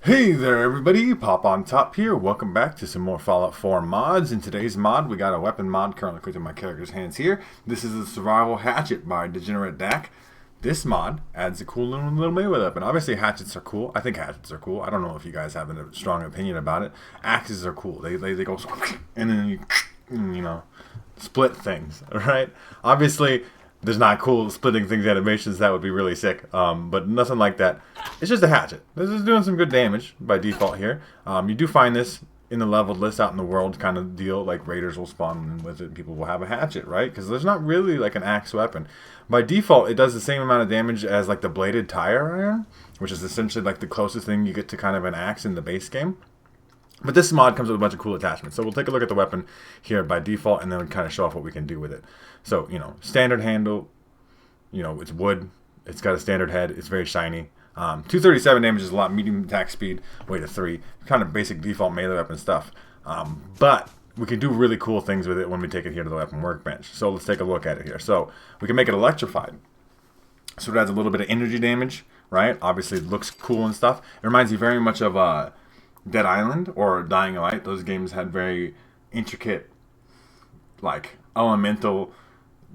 Hey there everybody, Pop on Top here. Welcome back to some more Fallout 4 mods. In today's mod, we got a weapon mod currently equipped in my character's hands here. This is the Survival Hatchet by DegenerateDak. This mod adds a cool little melee weapon. Obviously hatchets are cool. I think hatchets are cool. I don't know if you guys have a strong opinion about it. Axes are cool. They go and then you know, split things, alright? Obviously, there's not cool splitting things animations. That would be really sick. But nothing like that. It's just a hatchet. This is doing some good damage by default here. You do find this in the leveled list out in the world kind of deal. Like raiders will spawn with it. People will have a hatchet, right? Because there's not really like an axe weapon. By default, it does the same amount of damage as like the bladed tire iron, which is essentially like the closest thing you get to kind of an axe in the base game. But this mod comes with a bunch of cool attachments. So we'll take a look at the weapon here by default and then we'll kind of show off what we can do with it. So, you know, standard handle, you know, it's wood. It's got a standard head. It's very shiny. 237 damage is a lot. Medium attack speed, weight of 3. Kind of basic default melee weapon stuff. But we can do really cool things with it when we take it here to the weapon workbench. So let's take a look at it here. So we can make it electrified. So it adds a little bit of energy damage, right? Obviously it looks cool and stuff. It reminds me very much of Dead Island or Dying Light. Those games had very intricate, like, elemental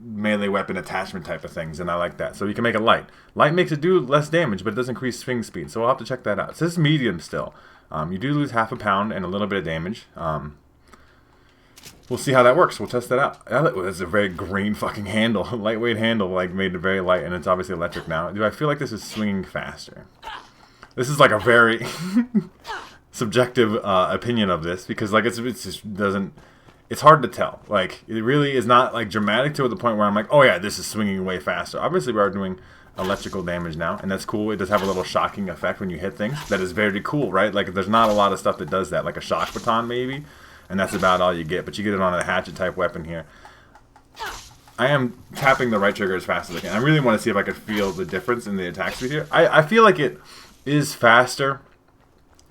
melee weapon attachment type of things, and I like that. So you can make it light. Light makes it do less damage, but it does increase swing speed, so we'll have to check that out. So this is medium still. You do lose half a pound and a little bit of damage. We'll see how that works. We'll test that out. It's a very green fucking handle. Lightweight handle, like, made it very light, and it's obviously electric now. Do I feel like this is swinging faster? This is like a very subjective opinion of this, because like it just doesn't, it's hard to tell. Like it really is not like dramatic to the point where I'm like, oh yeah, this is swinging way faster. Obviously we are doing electrical damage now, and that's cool. It does have a little shocking effect when you hit things. That is very cool, right? Like there's not a lot of stuff that does that, like a shock baton maybe, and that's about all you get. But you get it on a hatchet type weapon here. I am tapping the right trigger as fast as I can. I really want to see if I could feel the difference in the attack speed here. I feel like it is faster.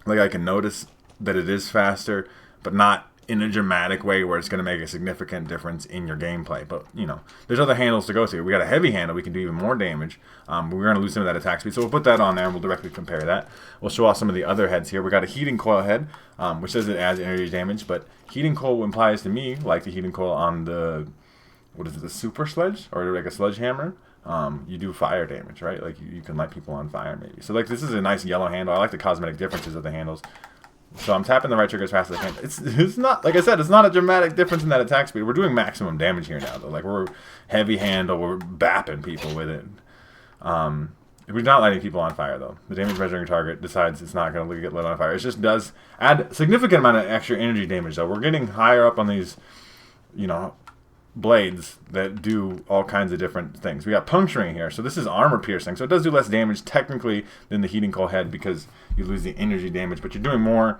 Like I can notice that it is faster, but not in a dramatic way where it's going to make a significant difference in your gameplay. But, you know, there's other handles to go through. We got a heavy handle. We can do even more damage. We're going to lose some of that attack speed. So we'll put that on there and we'll directly compare that. We'll show off some of the other heads here. We got a heating coil head, which says it adds energy damage. But heating coil implies to me, like the heating coil on the, what is it, the super sledge? Or like a sledgehammer. You do fire damage, right? Like you can light people on fire maybe. So like this is a nice yellow handle. I like the cosmetic differences of the handles. So I'm tapping the right trigger as fast as I can. It's not, like I said, it's not a dramatic difference in that attack speed. We're doing maximum damage here now though. Like we're heavy handle, we're bapping people with it. We're not lighting people on fire though. The damage measuring target decides it's not going to get lit on fire. It just does add significant amount of extra energy damage though. We're getting higher up on these, you know, blades that do all kinds of different things. We got puncturing here, so this is armor piercing, so it does do less damage technically than the heating coil head because you lose the energy damage, but you're doing more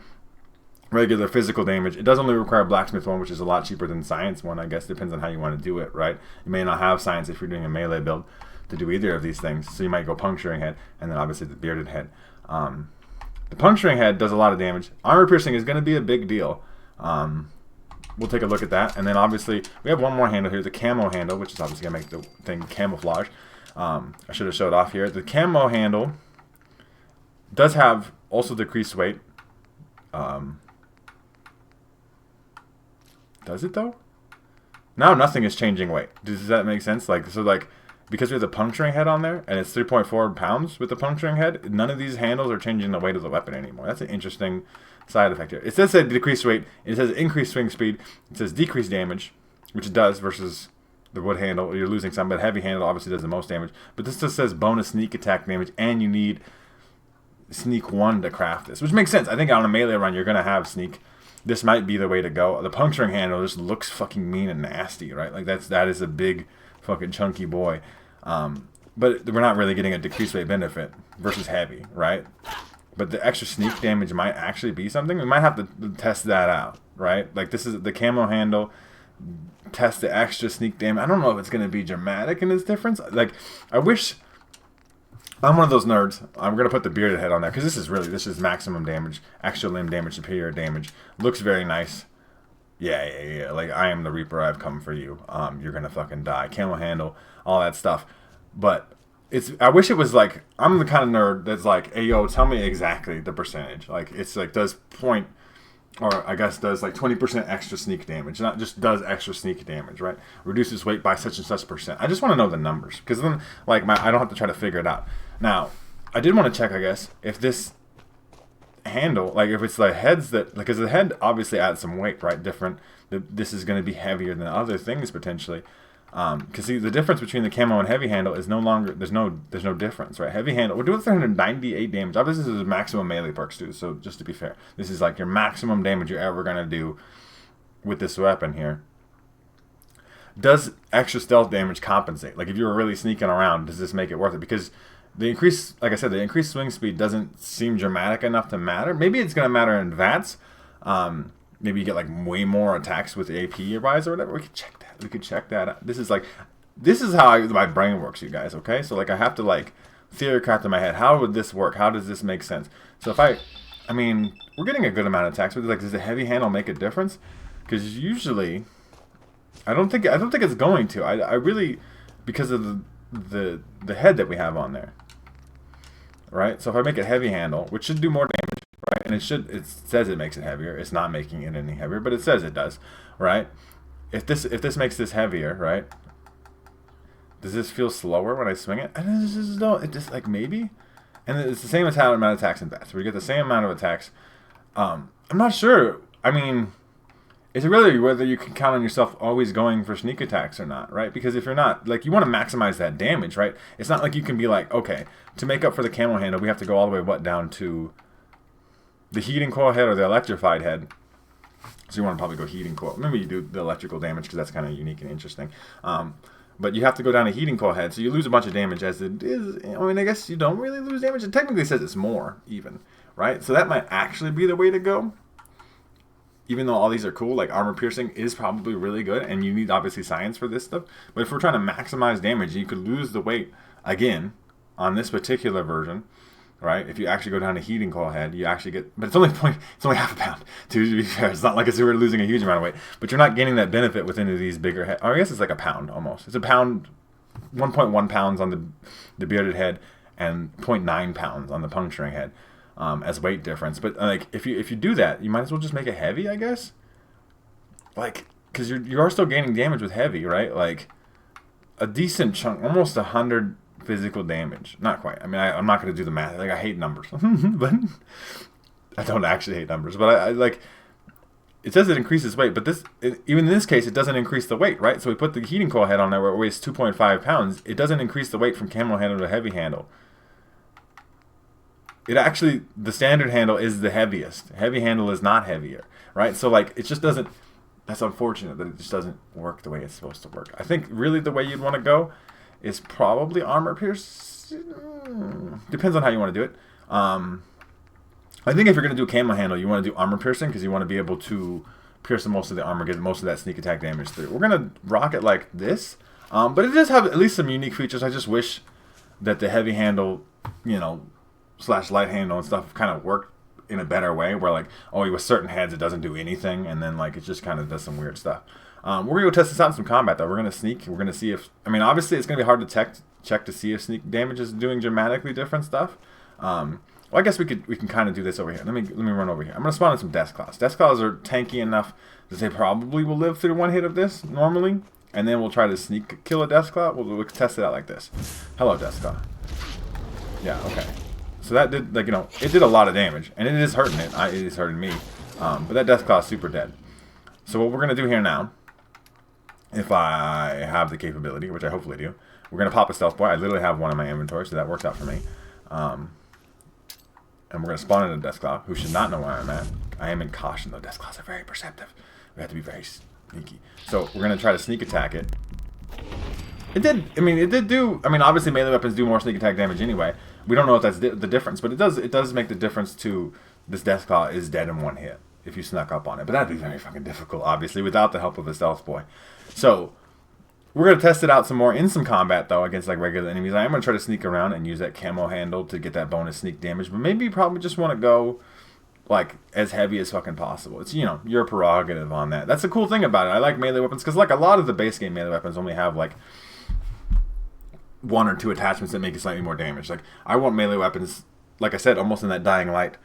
regular physical damage. It does only require blacksmith one, which is a lot cheaper than science one. I guess depends on how you want to do it, right? You may not have science if you're doing a melee build to do either of these things, so you might go puncturing head and then obviously the bearded head. The puncturing head does a lot of damage. Armor piercing is going to be a big deal. We'll take a look at that. And then obviously, we have one more handle here, the camo handle, which is obviously going to make the thing camouflage. I should have showed off here. The camo handle does have also decreased weight. Does it though? Now nothing is changing weight. Does that make sense? Like, so like, because we have the puncturing head on there, and it's 3.4 pounds with the puncturing head, none of these handles are changing the weight of the weapon anymore. That's an interesting side effect here. It says decreased weight, it says increased swing speed, it says decreased damage, which it does versus the wood handle. You're losing some, but heavy handle obviously does the most damage. But this just says bonus sneak attack damage, and you need sneak 1 to craft this, which makes sense. I think on a melee run, you're going to have sneak. This might be the way to go. The puncturing handle just looks fucking mean and nasty, right? Like that is a big fucking chunky boy. But we're not really getting a decreased weight benefit versus heavy, right? But the extra sneak damage might actually be something. We might have to test that out, right? Like this is the camo handle. Test the extra sneak damage. I don't know if it's going to be dramatic in its difference. Like, I wish... I'm one of those nerds. I'm going to put the bearded head on there because this is maximum damage. Extra limb damage, superior damage. Looks very nice. Yeah. Like, I am the Reaper. I've come for you. You're going to fucking die. Camo handle, all that stuff. But I wish it was like, I'm the kind of nerd that's like, hey yo, tell me exactly the percentage. Like it's like does point, or I guess does like 20% extra sneak damage, not just does extra sneak damage, right? Reduces weight by such and such percent. I just want to know the numbers because then like I don't have to try to figure it out. Now, I did want to check, I guess, if this handle, like if it's the heads that, because the head obviously adds some weight, right? Different. This is going to be heavier than other things potentially. Because see, the difference between the camo and heavy handle is no longer, there's no difference, right? Heavy handle, we're doing 398 damage. Obviously, this is maximum melee perks too. So just to be fair, this is like your maximum damage you're ever gonna do with this weapon here. Does extra stealth damage compensate? Like if you were really sneaking around, does this make it worth it? Because the increase, like I said, the increased swing speed doesn't seem dramatic enough to matter. Maybe it's gonna matter in VATS. Maybe you get like way more attacks with AP rise or whatever. We could check that. We could check that out. This is how my brain works, you guys. Okay, so like I have to like theory craft in my head. How would this work? How does this make sense? So if I mean, we're getting a good amount of attacks, but like, does the heavy handle make a difference? Because usually, I don't think it's going to. I really, because of the head that we have on there, right? So if I make it heavy handle, which should do more damage, right? And it says it makes it heavier. It's not making it any heavier, but it says it does, right? If this makes this heavier, right? Does this feel slower when I swing it? And it just like maybe, and it's the same amount of attacks in that. So we get the same amount of attacks. I'm not sure. I mean, it's really whether you can count on yourself always going for sneak attacks or not, right? Because if you're not, like, you want to maximize that damage, right? It's not like you can be like, okay, to make up for the camo handle, we have to go all the way down to the heating coil head or the electrified head. So you want to probably go heating coil. Maybe you do the electrical damage because that's kind of unique and interesting. But you have to go down a heating coil head, so you lose a bunch of damage as it is. I mean, I guess you don't really lose damage. It technically says it's more, even, right? So that might actually be the way to go. Even though all these are cool, like armor piercing is probably really good, and you need obviously science for this stuff. But if we're trying to maximize damage, you could lose the weight again on this particular version. Right? If you actually go down a heating coil head, you actually get, but it's only half a pound. To be fair, it's not like we're losing a huge amount of weight, but you're not gaining that benefit with any of these bigger heads. I guess it's like a pound almost. It's a pound, 1.1 pounds on the bearded head, and 0.9 pounds on the puncturing head as weight difference. But like if you do that, you might as well just make it heavy, I guess. Like, because you are still gaining damage with heavy, right? Like a decent chunk, almost 100. Physical damage. Not quite. I mean, I'm not going to do the math. Like, I hate numbers. But I don't actually hate numbers. But I like, it says it increases weight, but even in this case, it doesn't increase the weight, right? So we put the heating coil head on there where it weighs 2.5 pounds. It doesn't increase the weight from camo handle to heavy handle. It actually, the standard handle is the heaviest. Heavy handle is not heavier, right? So like, it just doesn't, that's unfortunate that it just doesn't work the way it's supposed to work. I think really the way you'd want to go is probably armor pierce. Depends on how you want to do it. I think if you're going to do camo handle, you want to do armor piercing because you want to be able to pierce most of the armor, get most of that sneak attack damage through. We're going to rock it like this. But it does have at least some unique features. I just wish that the heavy handle, / light handle and stuff kind of worked in a better way where like, oh, with certain heads it doesn't do anything and then like it just kind of does some weird stuff. We're going to go test this out in some combat, though. We're going to sneak. We're going to see if... I mean, obviously, it's going to be hard to check to see if sneak damage is doing dramatically different stuff. Well, I guess we can kind of do this over here. Let me run over here. I'm going to spawn in some Death Claws. Death Claws are tanky enough that they probably will live through one hit of this, normally. And then we'll try to sneak kill a Death Claw. We'll test it out like this. Hello, Death Claw. Yeah, okay. So that did, like, it did a lot of damage. And it is hurting it. It is hurting me. But that Death Claw is super dead. So what we're going to do here now, if I have the capability, which I hopefully do, we're going to pop a Stealth Boy. I literally have one in my inventory, so that worked out for me. And we're going to spawn in a Death Claw, who should not know where I'm at. I am in caution, though. Death Claws are very perceptive. We have to be very sneaky. So we're going to try to sneak attack it. It did do... I mean, obviously melee weapons do more sneak attack damage anyway. We don't know if that's the difference, but it does make the difference to this Death Claw is dead in one hit if you snuck up on it. But that'd be very fucking difficult, obviously, without the help of a Stealth Boy. So, we're going to test it out some more in some combat, though, against like regular enemies. I am going to try to sneak around and use that camo handle to get that bonus sneak damage. But maybe you probably just want to go, like, as heavy as fucking possible. It's, your prerogative on that. That's the cool thing about it. I like melee weapons, because, like, a lot of the base game melee weapons only have, like, one or two attachments that make it slightly more damage. Like, I want melee weapons, like I said, almost in that Dying Light,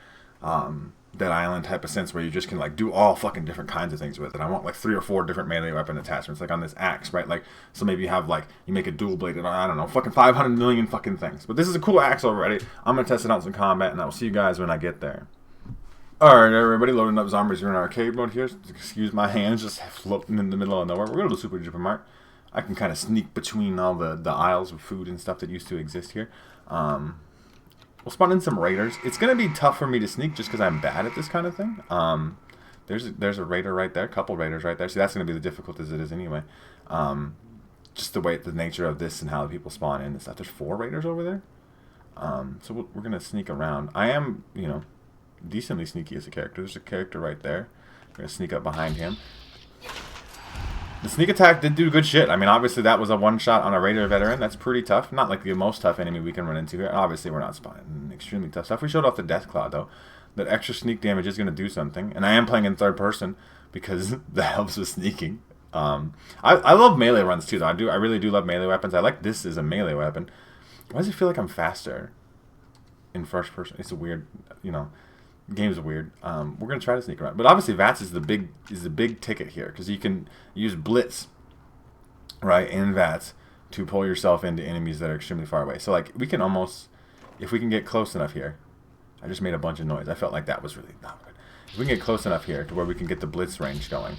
Dead Island type of sense, where you just can like do all fucking different kinds of things with it. I want like 3 or 4 different melee weapon attachments, like on this axe, right? Like, so maybe you have like, you make a dual bladed, I don't know, fucking 500 million fucking things. But this is a cool axe already. I'm gonna test it out in some combat, and I will see you guys when I get there. Alright, everybody, loading up zombies. We're in arcade mode here. Excuse my hands, just floating in the middle of nowhere. We're gonna do Super Duper Mart. I can kind of sneak between all the aisles of food and stuff that used to exist here. We'll spawn in some raiders. It's going to be tough for me to sneak just because I'm bad at this kind of thing. There's a raider right there, a couple raiders right there. See, that's going to be the difficult as it is anyway. Just the nature of this and how people spawn in and stuff. There's 4 raiders over there. So we're going to sneak around. I am, you know, decently sneaky as a character. There's a character right there. We're going to sneak up behind him. The sneak attack did do good shit. I mean, obviously that was a one-shot on a Raider veteran. That's pretty tough. Not like the most tough enemy we can run into here. Obviously, we're not spawning extremely tough stuff. We showed off the Death Claw, though. That extra sneak damage is going to do something. And I am playing in third person because that helps with sneaking. I love melee runs, too, though. I really do love melee weapons. I like this as a melee weapon. Why does it feel like I'm faster in first person? It's a weird, you know... Game's weird. We're gonna try to sneak around, but obviously VATS is the big ticket here because you can use Blitz, right, in VATS to pull yourself into enemies that are extremely far away. So like we can almost, if we can get close enough here, I just made a bunch of noise. I felt like that was really not good. If we can get close enough here to where we can get the Blitz range going,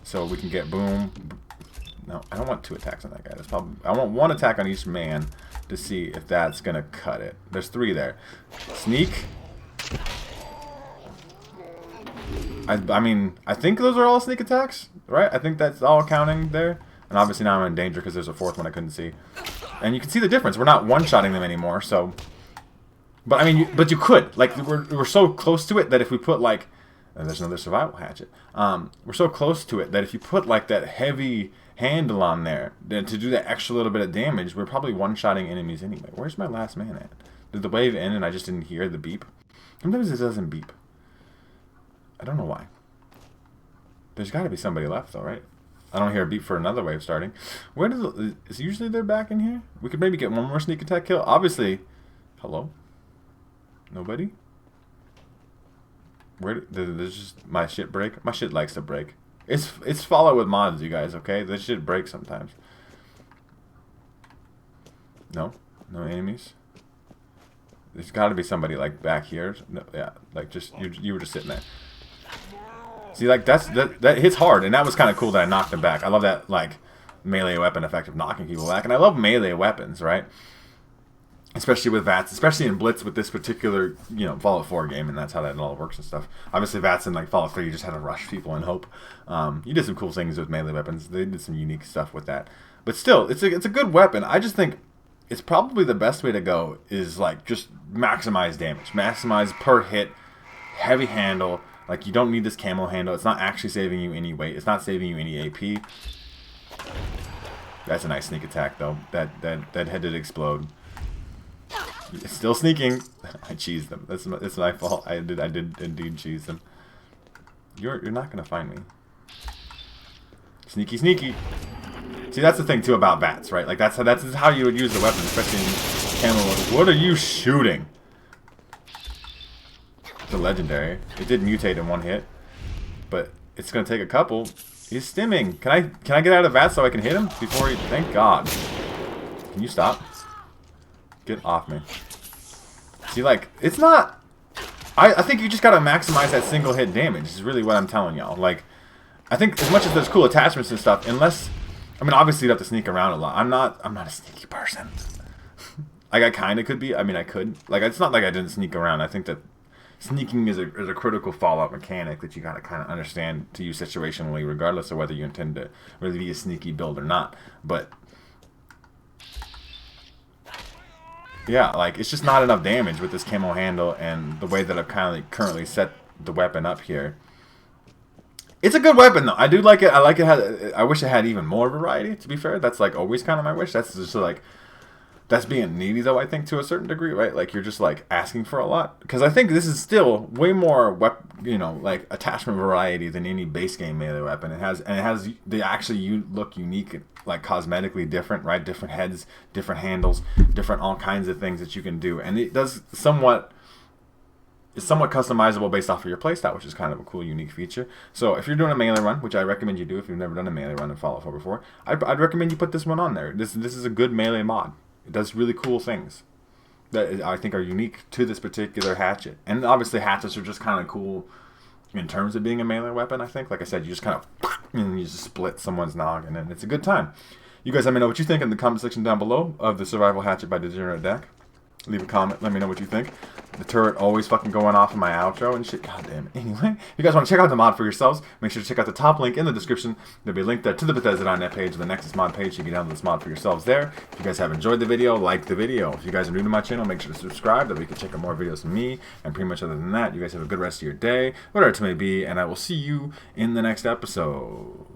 so we can get boom. No, I don't want 2 attacks on that guy. That's probably I want 1 attack on each man to see if that's gonna cut it. There's 3 there. Sneak. I mean, I think those are all sneak attacks, right? I think that's all counting there. And obviously now I'm in danger because there's a 4th one I couldn't see. And you can see the difference. We're not one-shotting them anymore, so... But, I mean, but you could. Like, we're so close to it that if we put, like... And there's another survival hatchet. We're so close to it that if you put, like, that heavy handle on there to do that extra little bit of damage, we're probably one-shotting enemies anyway. Where's my last man at? Did the wave end and I just didn't hear the beep? Sometimes it doesn't beep. I don't know why. There's got to be somebody left, though, right? I don't hear a beep for another wave starting. Where is usually they're back in here? We could maybe get one more sneak attack kill. Obviously, hello? Nobody? Where did just my shit break? My shit likes to break. It's Fallout with mods, you guys. Okay, this shit breaks sometimes. No enemies. There's got to be somebody like back here. No, yeah, like just you were just sitting there. See, like that hits hard, and that was kind of cool that I knocked him back. I love that like melee weapon effect of knocking people back, and I love melee weapons, right? Especially with VATS, especially in Blitz with this particular, you know, Fallout 4 game, and that's how that all works and stuff. Obviously, VATS in like Fallout 3, you just had to rush people and hope. You did some cool things with melee weapons. They did some unique stuff with that, but still, it's a good weapon. I just think it's probably the best way to go is like just maximize damage, maximize per hit, heavy handle. Like, you don't need this camo handle. It's not actually saving you any weight. It's not saving you any AP. That's a nice sneak attack, though. That head did explode. It's still sneaking. I cheesed them. That's my fault. I did indeed cheese them. You're not gonna find me. Sneaky, sneaky. See, that's the thing too about VATS, right? Like that's how you would use the weapon, especially in camo mode. What are you shooting? The legendary. It did mutate in 1 hit, but it's gonna take a couple. He's stimming. Can I get out of VATS so I can hit him before he? Thank God. Can you stop? Get off me. See, like it's not. I think you just gotta maximize that single hit damage. Is really what I'm telling y'all. Like, I think as much as there's cool attachments and stuff, unless I mean obviously you have to sneak around a lot. I'm not a sneaky person. Like I kind of could be. I mean I could. Like it's not like I didn't sneak around. I think that. Sneaking is a critical Fallout mechanic that you gotta kind of understand to use situationally, regardless of whether you intend to really be a sneaky build or not. But yeah, like it's just not enough damage with this camo handle and the way that I've kind of like currently set the weapon up here. It's a good weapon though. I do like it. I like it. I wish it had even more variety. To be fair, that's like always kind of my wish. That's just like. That's being needy, though, I think, to a certain degree, right? Like, you're just, like, asking for a lot. Because I think this is still way more you know, like attachment variety than any base game melee weapon. It has they actually look unique, like cosmetically different, right? Different heads, different handles, different all kinds of things that you can do, and it does it's somewhat customizable based off of your playstyle, which is kind of a cool, unique feature. So if you're doing a melee run, which I recommend you do if you've never done a melee run in Fallout 4 before, I'd recommend you put this one on there. This is a good melee mod. It does really cool things that I think are unique to this particular hatchet. And obviously hatchets are just kind of cool in terms of being a melee weapon, I think. Like I said, you just kind of and you just split someone's noggin, and it's a good time. You guys let me know what you think in the comment section down below of the Survival Hatchet by DegenerateDak. Leave a comment, let me know what you think. The turret always fucking going off in my outro and shit. God damn it. Anyway, if you guys want to check out the mod for yourselves, make sure to check out the top link in the description. There'll be a link there to the Bethesda.net page, the Nexus mod page. You can download this mod for yourselves there. If you guys have enjoyed the video, like the video. If you guys are new to my channel, make sure to subscribe. That way you can check out more videos from me. And pretty much other than that, you guys have a good rest of your day, whatever it may be, and I will see you in the next episode.